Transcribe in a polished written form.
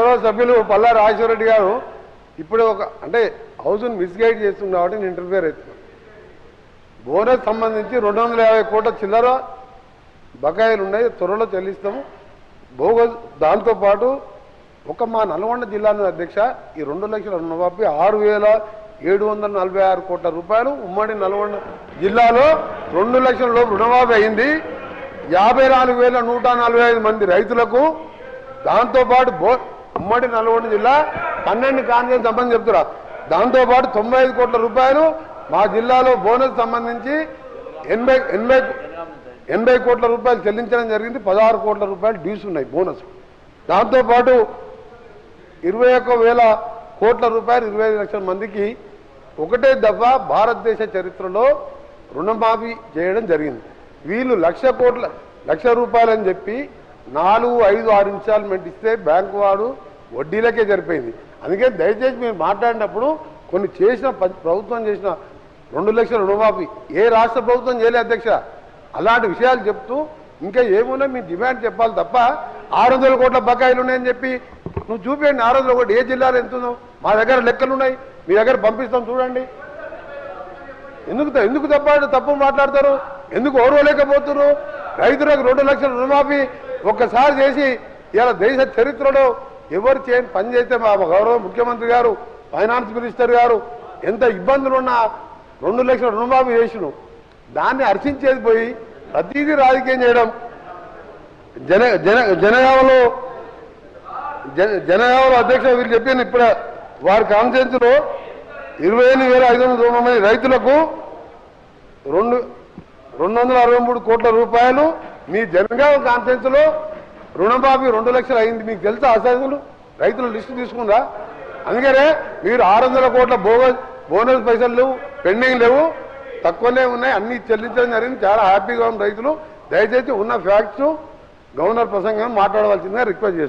గౌరవ సభ్యులు పల్లా రాజేశ్వర రెడ్డి గారు ఇప్పుడు అంటే హౌస్ను మిస్గైడ్ చేస్తుంది కాబట్టి నేను ఇంటర్ఫియర్ అవుతున్నాను. బోనస్ సంబంధించి 250 కోట్ల చిల్లర బకాయిలు ఉన్నాయి, త్వరలో చెల్లిస్తాము. దాంతోపాటు మా నల్గొండ జిల్లాలో అధ్యక్ష ఈ 2 లక్షల రుణమాఫీ 6,746 కోట్ల రూపాయలు ఉమ్మడి నల్గొండ జిల్లాలో 2 లక్షల లోపు రుణమాఫీ అయింది. 54,145 మంది రైతులకు. దాంతోపాటు ఉమ్మడి నల్గొండ జిల్లా 12 కాన్ఫరెన్స్ సంబంధించి చెప్తున్నా. దాంతోపాటు 95 కోట్ల రూపాయలు మా జిల్లాలో బోనస్ సంబంధించి 80 కోట్ల రూపాయలు చెల్లించడం జరిగింది. 16 కోట్ల రూపాయలు డ్యూస్ ఉన్నాయి బోనస్. దాంతోపాటు 21,000 కోట్ల రూపాయలు 25 లక్షల మందికి ఒకటే దఫా భారతదేశ చరిత్రలో రుణమాఫీ చేయడం జరిగింది. వీళ్ళు 1,00,00,000 రూపాయలు అని చెప్పి 4, 5, 6 ఇన్స్టాల్మెంట్ ఇస్తే బ్యాంకు వాడు వడ్డీలకే సరిపోయింది. అందుకే దయచేసి మీరు మాట్లాడినప్పుడు కొన్ని చేసిన ప్రభుత్వం చేసిన 2 లక్షల రుణమాఫీ ఏ రాష్ట్ర ప్రభుత్వం చేయలేదు అధ్యక్ష. అలాంటి విషయాలు చెప్తూ ఇంకా ఏమున్నా మీ డిమాండ్ చెప్పాలి తప్ప 600 కోట్ల బకాయిలు ఉన్నాయని చెప్పి నువ్వు చూపించండి. 600 కోట్లు ఏ జిల్లాలో ఎంత ఉందో మా దగ్గర లెక్కలు ఉన్నాయి, మీ దగ్గర పంపిస్తాం చూడండి. ఎందుకు తప్పు మాట్లాడతారు? ఎందుకు ఓర్వలేకపోతున్నారు? రైతులకు 2 లక్షల రుణమాఫీ ఒక్కసారి చేసి ఇలా దేశ చరిత్రలో ఎవరు చేయని పని చేస్తే మా గౌరవ ముఖ్యమంత్రి గారు, ఫైనాన్స్ మినిస్టర్ గారు ఎంత ఇబ్బందులున్నా 2 లక్షల రుణమాఫీ చేసిను. దాన్ని హర్షించేది పోయి ప్రతిదీ రాజకీయం చేయడం. జనగామలో అధ్యక్ష వీళ్ళు చెప్పాను ఇప్పుడు వారి కాన్ఫరెన్స్లో 28,590 మంది రైతులకు 263 కోట్ల రూపాయలు మీ జనగామ కాన్ఫరెన్స్లో రుణమాఫీ 2 లక్షలు అయింది. మీకు తెలుసా అసలు రైతుల లిస్టు తీసుకుందా? అందుకనే మీరు 600 కోట్ల బోనస్ పైసలు లేవు, పెండింగ్ లేవు, తక్కువనే ఉన్నాయి, అన్ని చెల్లించడం జరిగింది. చాలా హ్యాపీగా ఉన్న రైతులు. దయచేసి ఉన్న ఫ్యాక్ట్స్ గవర్నర్ ప్రసంగం మాట్లాడవలసిందిగా రిక్వెస్ట్ చేస్తున్నాను.